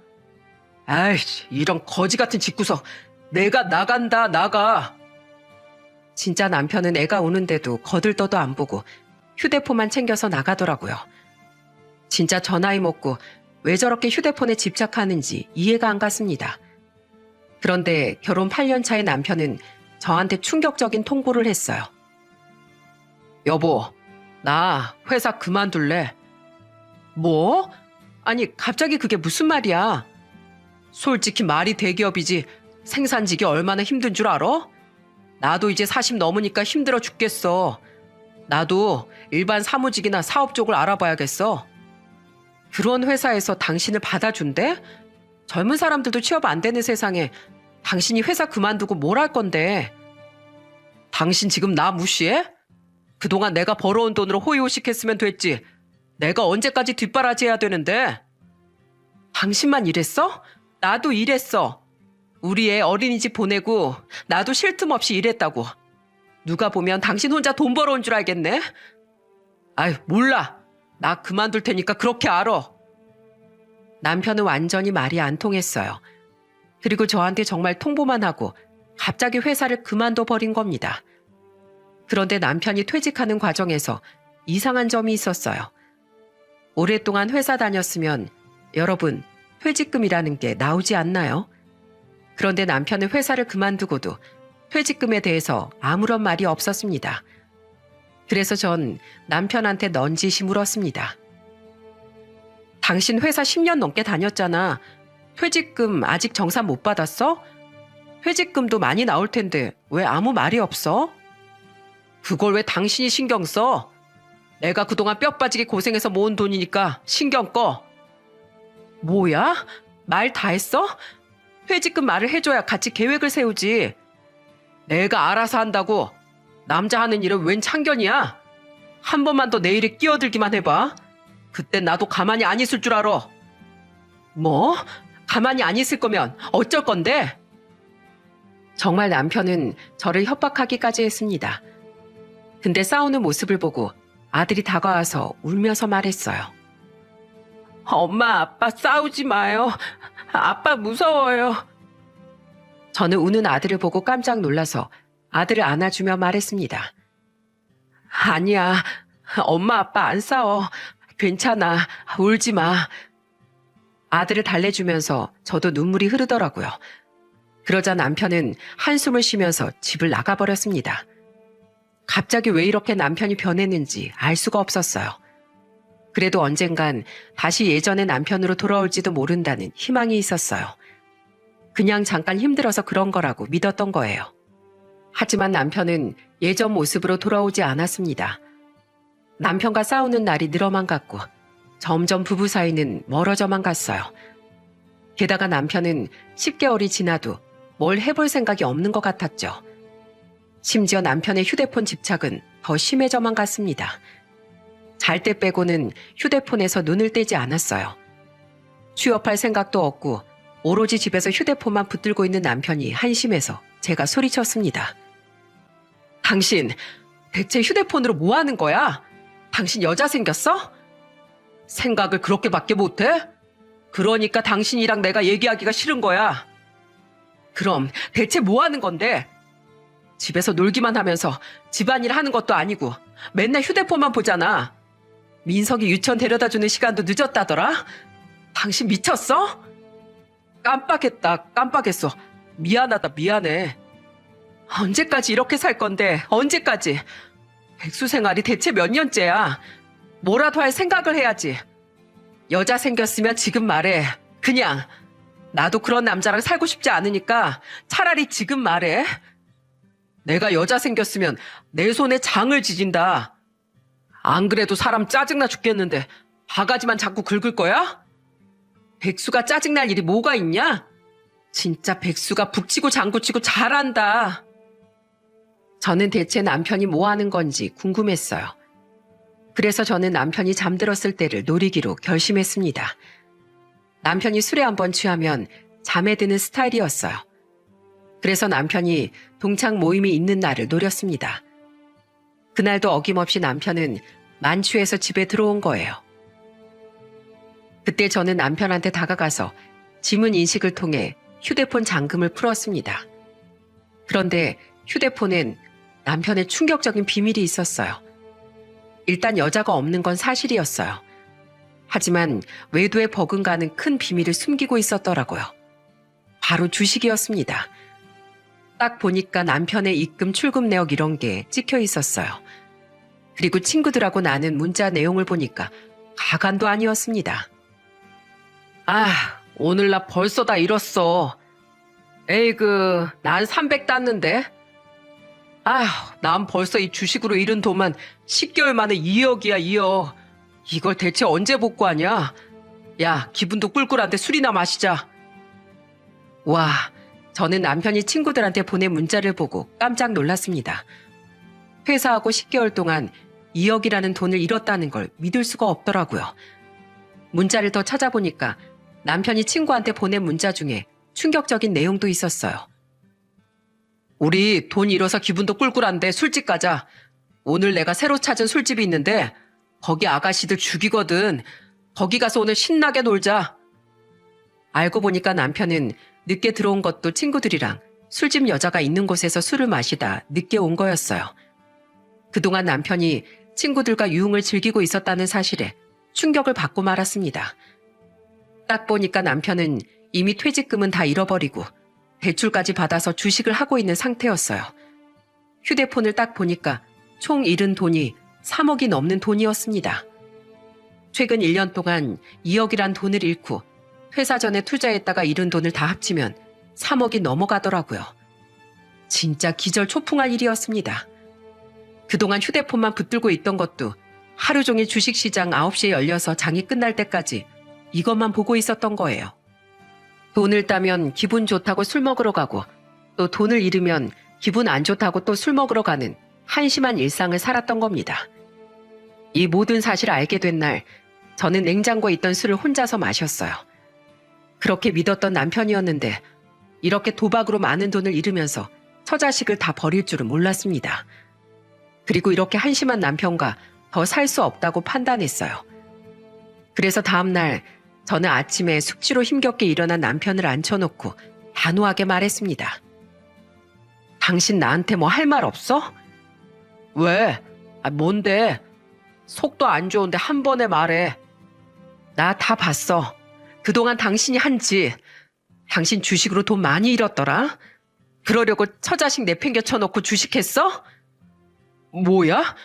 아이씨, 이런 거지 같은 집구석. 내가 나간다, 나가. 진짜 남편은 애가 우는데도 거들떠도 안 보고 휴대폰만 챙겨서 나가더라고요. 진짜 저 나이 먹고 왜 저렇게 휴대폰에 집착하는지 이해가 안 갔습니다. 그런데 결혼 8년 차의 남편은 저한테 충격적인 통보를 했어요. 여보, 나 회사 그만둘래. 뭐? 아니, 갑자기 그게 무슨 말이야? 솔직히 말이 대기업이지 생산직이 얼마나 힘든 줄 알아? 나도 이제 40 넘으니까 힘들어 죽겠어. 나도 일반 사무직이나 사업 쪽을 알아봐야겠어. 그런 회사에서 당신을 받아준대? 젊은 사람들도 취업 안 되는 세상에 당신이 회사 그만두고 뭘 할 건데? 당신 지금 나 무시해? 그동안 내가 벌어온 돈으로 호의호식했으면 됐지. 내가 언제까지 뒷바라지해야 되는데? 당신만 일했어? 나도 일했어. 우리 애 어린이집 보내고 나도 쉴 틈 없이 일했다고. 누가 보면 당신 혼자 돈 벌어온 줄 알겠네? 아유, 몰라. 나 그만둘 테니까 그렇게 알아. 남편은 완전히 말이 안 통했어요. 그리고 저한테 정말 통보만 하고 갑자기 회사를 그만둬 버린 겁니다. 그런데 남편이 퇴직하는 과정에서 이상한 점이 있었어요. 오랫동안 회사 다녔으면 여러분, 퇴직금이라는 게 나오지 않나요? 그런데 남편은 회사를 그만두고도 퇴직금에 대해서 아무런 말이 없었습니다. 그래서 전 남편한테 넌지시 물었습니다. 당신 회사 10년 넘게 다녔잖아. 퇴직금 아직 정산 못 받았어? 퇴직금도 많이 나올 텐데 왜 아무 말이 없어? 그걸 왜 당신이 신경 써? 내가 그동안 뼈 빠지게 고생해서 모은 돈이니까 신경 꺼. 뭐야? 말 다 했어? 퇴직금 말을 해줘야 같이 계획을 세우지. 내가 알아서 한다고. 남자 하는 일은 웬 참견이야? 한 번만 더 내 일에 끼어들기만 해봐. 그땐 나도 가만히 안 있을 줄 알아. 뭐? 가만히 안 있을 거면 어쩔 건데? 정말 남편은 저를 협박하기까지 했습니다. 근데 싸우는 모습을 보고 아들이 다가와서 울면서 말했어요. 엄마, 아빠 싸우지 마요. 아빠 무서워요. 저는 우는 아들을 보고 깜짝 놀라서 아들을 안아주며 말했습니다. 아니야, 엄마, 아빠 안 싸워. 괜찮아, 울지 마. 아들을 달래주면서 저도 눈물이 흐르더라고요. 그러자 남편은 한숨을 쉬면서 집을 나가버렸습니다. 갑자기 왜 이렇게 남편이 변했는지 알 수가 없었어요. 그래도 언젠간 다시 예전의 남편으로 돌아올지도 모른다는 희망이 있었어요. 그냥 잠깐 힘들어서 그런 거라고 믿었던 거예요. 하지만 남편은 예전 모습으로 돌아오지 않았습니다. 남편과 싸우는 날이 늘어만 갔고 점점 부부 사이는 멀어져만 갔어요. 게다가 남편은 10개월이 지나도 뭘 해볼 생각이 없는 것 같았죠. 심지어 남편의 휴대폰 집착은 더 심해져만 갔습니다. 잘 때 빼고는 휴대폰에서 눈을 떼지 않았어요. 취업할 생각도 없고 오로지 집에서 휴대폰만 붙들고 있는 남편이 한심해서 제가 소리쳤습니다. 당신 대체 휴대폰으로 뭐 하는 거야? 당신 여자 생겼어? 생각을 그렇게밖에 못해? 그러니까 당신이랑 내가 얘기하기가 싫은 거야. 그럼 대체 뭐 하는 건데? 집에서 놀기만 하면서 집안일 하는 것도 아니고 맨날 휴대폰만 보잖아. 민석이 유치원 데려다주는 시간도 늦었다더라? 당신 미쳤어? 깜빡했어. 미안하다, 미안해. 언제까지 이렇게 살 건데, 언제까지? 백수 생활이 대체 몇 년째야? 뭐라도 할 생각을 해야지. 여자 생겼으면 지금 말해. 그냥. 나도 그런 남자랑 살고 싶지 않으니까 차라리 지금 말해. 내가 여자 생겼으면 내 손에 장을 지진다. 안 그래도 사람 짜증나 죽겠는데 바가지만 자꾸 긁을 거야? 백수가 짜증날 일이 뭐가 있냐? 진짜 백수가 북치고 장구치고 잘한다. 저는 대체 남편이 뭐 하는 건지 궁금했어요. 그래서 저는 남편이 잠들었을 때를 노리기로 결심했습니다. 남편이 술에 한번 취하면 잠에 드는 스타일이었어요. 그래서 남편이 동창 모임이 있는 날을 노렸습니다. 그날도 어김없이 남편은 만취해서 집에 들어온 거예요. 그때 저는 남편한테 다가가서 지문 인식을 통해 휴대폰 잠금을 풀었습니다. 그런데 휴대폰엔 남편의 충격적인 비밀이 있었어요. 일단 여자가 없는 건 사실이었어요. 하지만 외도에 버금가는 큰 비밀을 숨기고 있었더라고요. 바로 주식이었습니다. 딱 보니까 남편의 입금 출금 내역 이런 게 찍혀 있었어요. 그리고 친구들하고 나눈 문자 내용을 보니까 가관도 아니었습니다. 아, 오늘 나 벌써 다 잃었어. 에이그, 난 300 땄는데. 아휴, 난 벌써 이 주식으로 잃은 돈만 10개월 만에 2억이야, 2억. 이걸 대체 언제 복구하냐? 야, 기분도 꿀꿀한데 술이나 마시자. 와, 저는 남편이 친구들한테 보낸 문자를 보고 깜짝 놀랐습니다. 회사하고 10개월 동안 2억이라는 돈을 잃었다는 걸 믿을 수가 없더라고요. 문자를 더 찾아보니까 남편이 친구한테 보낸 문자 중에 충격적인 내용도 있었어요. 우리 돈 잃어서 기분도 꿀꿀한데 술집 가자. 오늘 내가 새로 찾은 술집이 있는데 거기 아가씨들 죽이거든. 거기 가서 오늘 신나게 놀자. 알고 보니까 남편은 늦게 들어온 것도 친구들이랑 술집 여자가 있는 곳에서 술을 마시다 늦게 온 거였어요. 그동안 남편이 친구들과 유흥을 즐기고 있었다는 사실에 충격을 받고 말았습니다. 딱 보니까 남편은 이미 퇴직금은 다 잃어버리고 대출까지 받아서 주식을 하고 있는 상태였어요. 휴대폰을 딱 보니까 총 잃은 돈이 3억이 넘는 돈이었습니다. 최근 1년 동안 2억이란 돈을 잃고 회사 전에 투자했다가 잃은 돈을 다 합치면 3억이 넘어가더라고요. 진짜 기절초풍할 일이었습니다. 그동안 휴대폰만 붙들고 있던 것도 하루 종일 주식시장 9시에 열려서 장이 끝날 때까지 이것만 보고 있었던 거예요. 돈을 따면 기분 좋다고 술 먹으러 가고 또 돈을 잃으면 기분 안 좋다고 또 술 먹으러 가는 한심한 일상을 살았던 겁니다. 이 모든 사실을 알게 된 날 저는 냉장고에 있던 술을 혼자서 마셨어요. 그렇게 믿었던 남편이었는데 이렇게 도박으로 많은 돈을 잃으면서 처자식을 다 버릴 줄은 몰랐습니다. 그리고 이렇게 한심한 남편과 더 살 수 없다고 판단했어요. 그래서 다음 날 저는 아침에 숙취로 힘겹게 일어난 남편을 앉혀놓고 단호하게 말했습니다. 당신 나한테 뭐 할 말 없어? 왜? 뭔데? 속도 안 좋은데 한 번에 말해. 나 다 봤어. 그동안 당신이 한 짓. 당신 주식으로 돈 많이 잃었더라. 그러려고 처자식 내팽겨 쳐놓고 주식했어? 뭐야?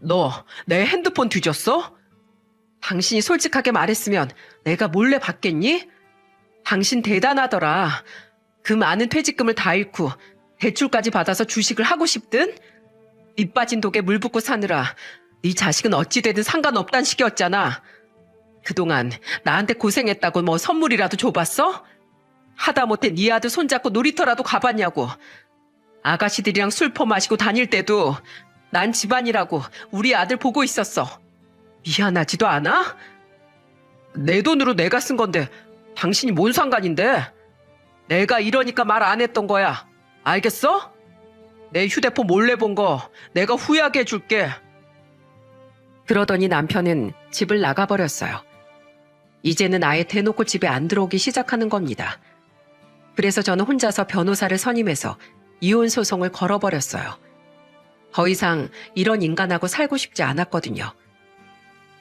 너 내 핸드폰 뒤졌어? 당신이 솔직하게 말했으면 내가 몰래 받겠니? 당신 대단하더라. 그 많은 퇴직금을 다 잃고 대출까지 받아서 주식을 하고 싶든? 밑 빠진 독에 물 붓고 사느라 네 자식은 어찌 되든 상관없단 식이었잖아. 그동안 나한테 고생했다고 뭐 선물이라도 줘봤어? 하다못해 네 아들 손잡고 놀이터라도 가봤냐고. 아가씨들이랑 술 퍼마시고 다닐 때도 난 집안이라고 우리 아들 보고 있었어. 미안하지도 않아? 내 돈으로 내가 쓴 건데 당신이 뭔 상관인데? 내가 이러니까 말 안 했던 거야. 알겠어? 내 휴대폰 몰래 본 거 내가 후회하게 해줄게. 그러더니 남편은 집을 나가버렸어요. 이제는 아예 대놓고 집에 안 들어오기 시작하는 겁니다. 그래서 저는 혼자서 변호사를 선임해서 이혼 소송을 걸어버렸어요. 더 이상 이런 인간하고 살고 싶지 않았거든요.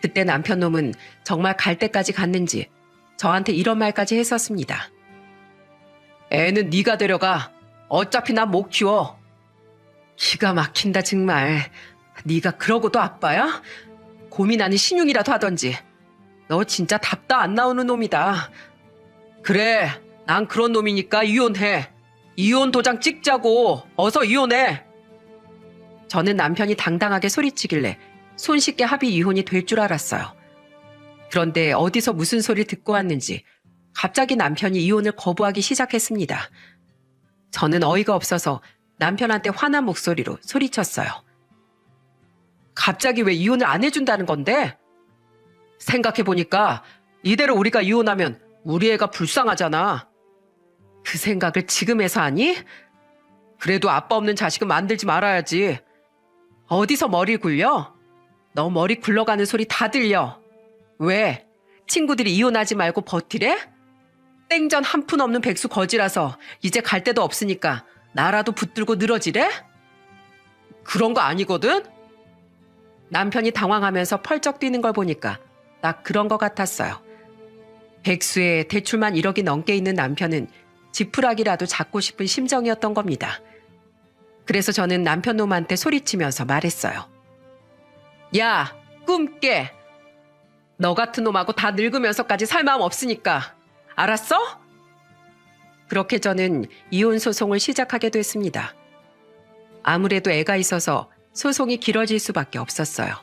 그때 남편 놈은 정말 갈 때까지 갔는지 저한테 이런 말까지 했었습니다. 애는 네가 데려가. 어차피 난 못 키워. 기가 막힌다 정말. 네가 그러고도 아빠야? 고민하는 신용이라도 하던지. 너 진짜 답도 안 나오는 놈이다. 그래, 난 그런 놈이니까 이혼해. 이혼 도장 찍자고. 어서 이혼해. 저는 남편이 당당하게 소리치길래 손쉽게 합의 이혼이 될 줄 알았어요. 그런데 어디서 무슨 소리를 듣고 왔는지 갑자기 남편이 이혼을 거부하기 시작했습니다. 저는 어이가 없어서 남편한테 화난 목소리로 소리쳤어요. 갑자기 왜 이혼을 안 해준다는 건데? 생각해보니까 이대로 우리가 이혼하면 우리 애가 불쌍하잖아. 그 생각을 지금 해서 하니? 그래도 아빠 없는 자식은 만들지 말아야지. 어디서 머리 굴려? 너 머리 굴러가는 소리 다 들려. 왜? 친구들이 이혼하지 말고 버티래? 땡전 한 푼 없는 백수 거지라서 이제 갈 데도 없으니까 나라도 붙들고 늘어지래? 그런 거 아니거든? 남편이 당황하면서 펄쩍 뛰는 걸 보니까 딱 그런 것 같았어요. 백수에 대출만 1억이 넘게 있는 남편은 지푸라기라도 잡고 싶은 심정이었던 겁니다. 그래서 저는 남편 놈한테 소리치면서 말했어요. 야, 꿈 깨. 너 같은 놈하고 다 늙으면서까지 살 마음 없으니까. 알았어? 그렇게 저는 이혼 소송을 시작하게 됐습니다. 아무래도 애가 있어서 소송이 길어질 수밖에 없었어요.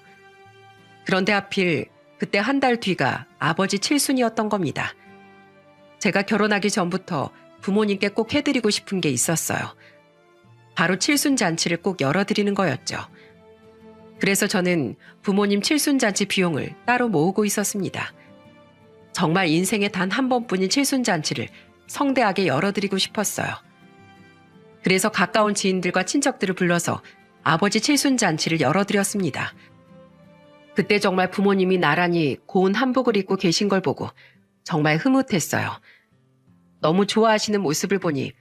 그런데 하필 그때 한 달 뒤가 아버지 칠순이었던 겁니다. 제가 결혼하기 전부터 부모님께 꼭 해드리고 싶은 게 있었어요. 바로 칠순 잔치를 꼭 열어드리는 거였죠. 그래서 저는 부모님 칠순 잔치 비용을 따로 모으고 있었습니다. 정말 인생에 단 한 번뿐인 칠순 잔치를 성대하게 열어드리고 싶었어요. 그래서 가까운 지인들과 친척들을 불러서 아버지 칠순 잔치를 열어드렸습니다. 그때 정말 부모님이 나란히 고운 한복을 입고 계신 걸 보고 정말 흐뭇했어요. 너무 좋아하시는 모습을 보니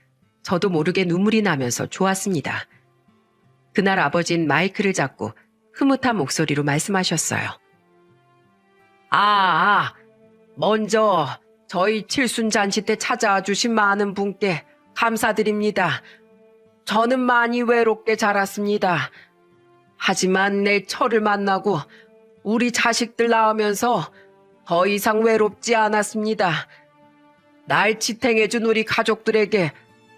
저도 모르게 눈물이 나면서 좋았습니다. 그날 아버진 마이크를 잡고 흐뭇한 목소리로 말씀하셨어요. 먼저 저희 칠순잔치 때 찾아와 주신 많은 분께 감사드립니다. 저는 많이 외롭게 자랐습니다. 하지만 내 처를 만나고 우리 자식들 낳으면서 더 이상 외롭지 않았습니다. 날 지탱해준 우리 가족들에게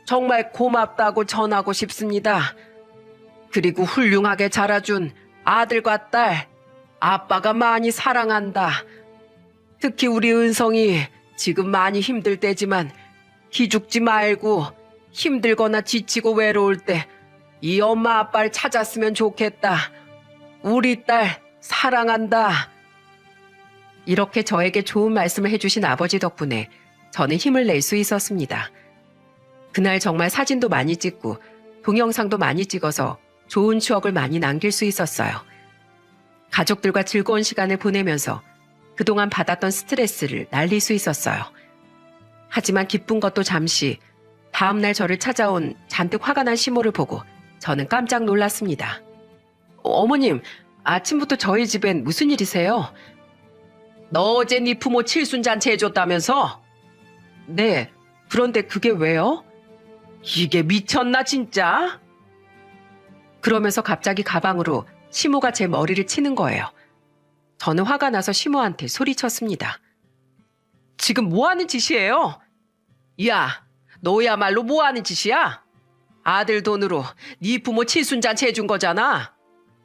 정말 고맙다고 전하고 싶습니다. 그리고 훌륭하게 자라준 아들과 딸, 아빠가 많이 사랑한다. 특히 우리 은성이 지금 많이 힘들 때지만 기죽지 말고 힘들거나 지치고 외로울 때 이 엄마 아빠를 찾았으면 좋겠다. 우리 딸 사랑한다. 이렇게 저에게 좋은 말씀을 해주신 아버지 덕분에 저는 힘을 낼 수 있었습니다. 그날 정말 사진도 많이 찍고 동영상도 많이 찍어서 좋은 추억을 많이 남길 수 있었어요. 가족들과 즐거운 시간을 보내면서 그동안 받았던 스트레스를 날릴 수 있었어요. 하지만 기쁜 것도 잠시, 다음날 저를 찾아온 잔뜩 화가 난 시모를 보고 저는 깜짝 놀랐습니다. 어머님, 아침부터 저희 집엔 무슨 일이세요? 너 어제 네 부모 칠순잔치 해줬다면서? 네, 그런데 그게 왜요? 이게 미쳤나 진짜? 그러면서 갑자기 가방으로 시모가 제 머리를 치는 거예요. 저는 화가 나서 시모한테 소리쳤습니다. 지금 뭐 하는 짓이에요? 야, 너야말로 뭐 하는 짓이야? 아들 돈으로 네 부모 칠순잔치 해준 거잖아.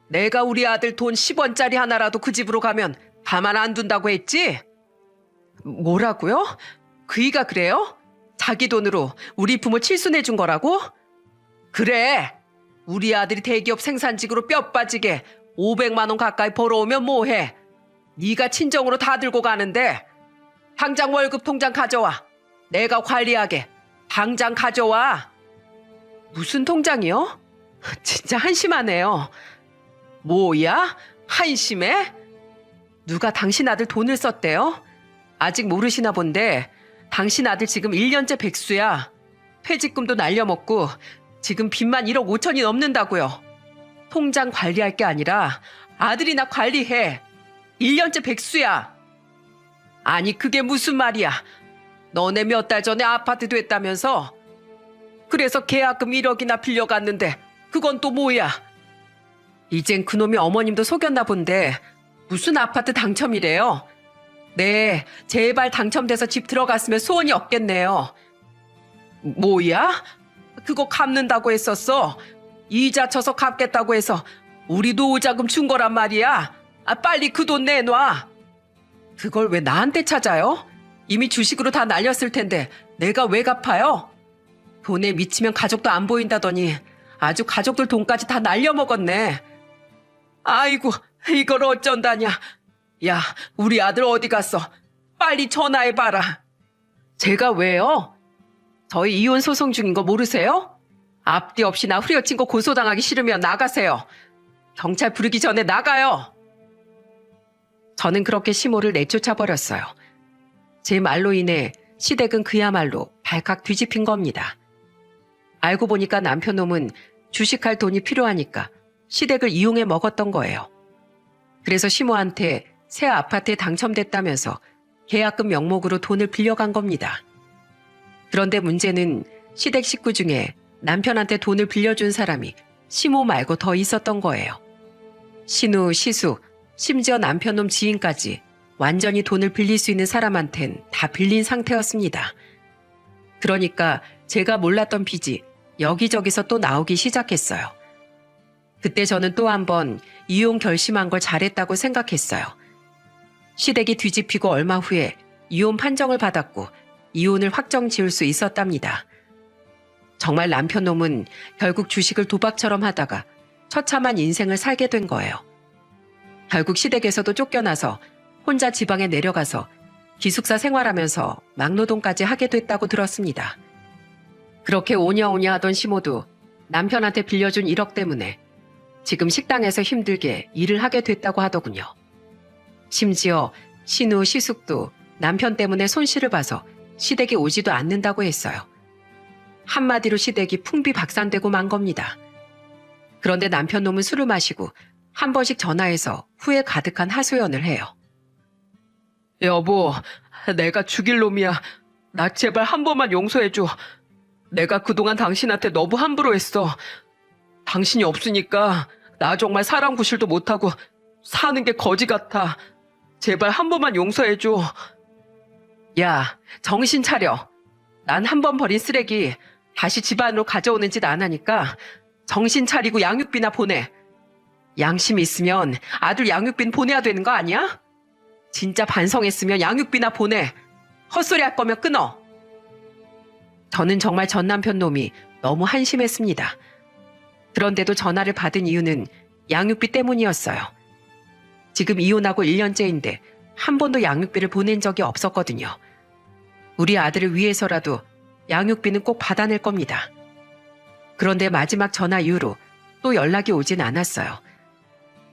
내가 우리 아들 돈 10원짜리 하나라도 그 집으로 가면 가만 안 둔다고 했지? 뭐라고요? 그이가 그래요? 자기 돈으로 우리 부모 칠순 해준 거라고? 그래. 우리 아들이 대기업 생산직으로 뼈 빠지게 500만 원 가까이 벌어오면 뭐해? 네가 친정으로 다 들고 가는데 당장 월급 통장 가져와. 내가 관리하게. 당장 가져와. 무슨 통장이요? 진짜 한심하네요. 뭐야? 한심해? 누가 당신 아들 돈을 썼대요? 아직 모르시나 본데 당신 아들 지금 1년째 백수야. 퇴직금도 날려먹고 지금 빚만 1억 5천이 넘는다고요. 통장 관리할 게 아니라 아들이나 관리해. 1년째 백수야. 아니 그게 무슨 말이야. 너네 몇 달 전에 아파트 됐다면서. 그래서 계약금 1억이나 빌려갔는데 그건 또 뭐야. 이젠 그놈이 어머님도 속였나 본데 무슨 아파트 당첨이래요. 네, 제발 당첨돼서 집 들어갔으면 소원이 없겠네요. 뭐야? 그거 갚는다고 했었어. 이자 쳐서 갚겠다고 해서 우리 노후자금 준 거란 말이야. 빨리 그 돈 내놔. 그걸 왜 나한테 찾아요? 이미 주식으로 다 날렸을 텐데 내가 왜 갚아요? 돈에 미치면 가족도 안 보인다더니 아주 가족들 돈까지 다 날려먹었네. 아이고, 이걸 어쩐다냐. 야, 우리 아들 어디 갔어? 빨리 전화해봐라. 제가 왜요? 저희 이혼 소송 중인 거 모르세요? 앞뒤 없이 나 후려친 거 고소당하기 싫으면 나가세요. 경찰 부르기 전에 나가요. 저는 그렇게 시모를 내쫓아 버렸어요. 제 말로 인해 시댁은 그야말로 발칵 뒤집힌 겁니다. 알고 보니까 남편 놈은 주식할 돈이 필요하니까 시댁을 이용해 먹었던 거예요. 그래서 시모한테 새 아파트에 당첨됐다면서 계약금 명목으로 돈을 빌려간 겁니다. 그런데 문제는 시댁 식구 중에 남편한테 돈을 빌려준 사람이 시모 말고 더 있었던 거예요. 신우, 시숙, 심지어 남편 놈 지인까지 완전히 돈을 빌릴 수 있는 사람한텐 다 빌린 상태였습니다. 그러니까 제가 몰랐던 빚이 여기저기서 또 나오기 시작했어요. 그때 저는 또 한 번 이혼 결심한 걸 잘했다고 생각했어요. 시댁이 뒤집히고 얼마 후에 이혼 판정을 받았고 이혼을 확정 지을 수 있었답니다. 정말 남편 놈은 결국 주식을 도박처럼 하다가 처참한 인생을 살게 된 거예요. 결국 시댁에서도 쫓겨나서 혼자 지방에 내려가서 기숙사 생활하면서 막노동까지 하게 됐다고 들었습니다. 그렇게 오냐오냐 하던 시모도 남편한테 빌려준 1억 때문에 지금 식당에서 힘들게 일을 하게 됐다고 하더군요. 심지어 신우, 시숙도 남편 때문에 손실을 봐서 시댁에 오지도 않는다고 했어요. 한마디로 시댁이 풍비박산되고 만 겁니다. 그런데 남편 놈은 술을 마시고 한 번씩 전화해서 후회 가득한 하소연을 해요. 여보, 내가 죽일 놈이야. 나 제발 한 번만 용서해줘. 내가 그동안 당신한테 너무 함부로 했어. 당신이 없으니까 나 정말 사람 구실도 못하고 사는 게 거지 같아. 제발 한 번만 용서해줘. 야, 정신 차려. 난 한 번 버린 쓰레기 다시 집안으로 가져오는 짓 안 하니까 정신 차리고 양육비나 보내. 양심이 있으면 아들 양육비는 보내야 되는 거 아니야? 진짜 반성했으면 양육비나 보내. 헛소리 할 거면 끊어. 저는 정말 전 남편 놈이 너무 한심했습니다. 그런데도 전화를 받은 이유는 양육비 때문이었어요. 지금 이혼하고 1년째인데 한 번도 양육비를 보낸 적이 없었거든요. 우리 아들을 위해서라도 양육비는 꼭 받아낼 겁니다. 그런데 마지막 전화 이후로 또 연락이 오진 않았어요.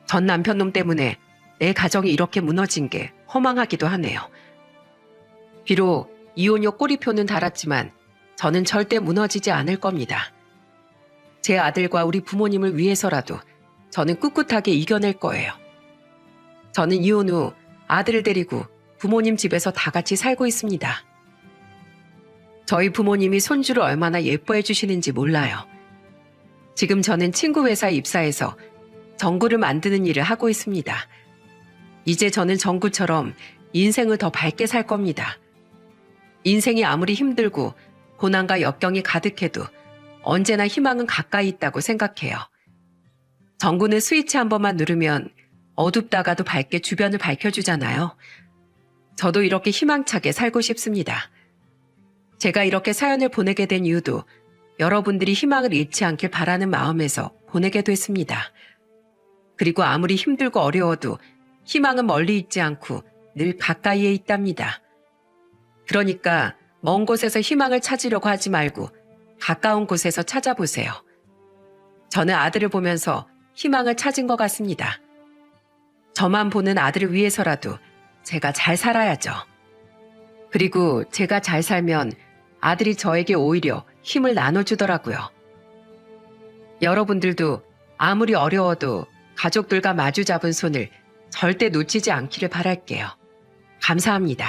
전 남편 놈 때문에 내 가정이 이렇게 무너진 게 허망하기도 하네요. 비록 이혼녀 꼬리표는 달았지만 저는 절대 무너지지 않을 겁니다. 제 아들과 우리 부모님을 위해서라도 저는 꿋꿋하게 이겨낼 거예요. 저는 이혼 후 아들을 데리고 부모님 집에서 다 같이 살고 있습니다. 저희 부모님이 손주를 얼마나 예뻐해 주시는지 몰라요. 지금 저는 친구 회사에 입사해서 전구를 만드는 일을 하고 있습니다. 이제 저는 전구처럼 인생을 더 밝게 살 겁니다. 인생이 아무리 힘들고 고난과 역경이 가득해도 언제나 희망은 가까이 있다고 생각해요. 전구는 스위치 한 번만 누르면 어둡다가도 밝게 주변을 밝혀주잖아요. 저도 이렇게 희망차게 살고 싶습니다. 제가 이렇게 사연을 보내게 된 이유도 여러분들이 희망을 잃지 않길 바라는 마음에서 보내게 됐습니다. 그리고 아무리 힘들고 어려워도 희망은 멀리 있지 않고 늘 가까이에 있답니다. 그러니까 먼 곳에서 희망을 찾으려고 하지 말고 가까운 곳에서 찾아보세요. 저는 아들을 보면서 희망을 찾은 것 같습니다. 저만 보는 아들을 위해서라도 제가 잘 살아야죠. 그리고 제가 잘 살면 아들이 저에게 오히려 힘을 나눠주더라고요. 여러분들도 아무리 어려워도 가족들과 마주 잡은 손을 절대 놓치지 않기를 바랄게요. 감사합니다.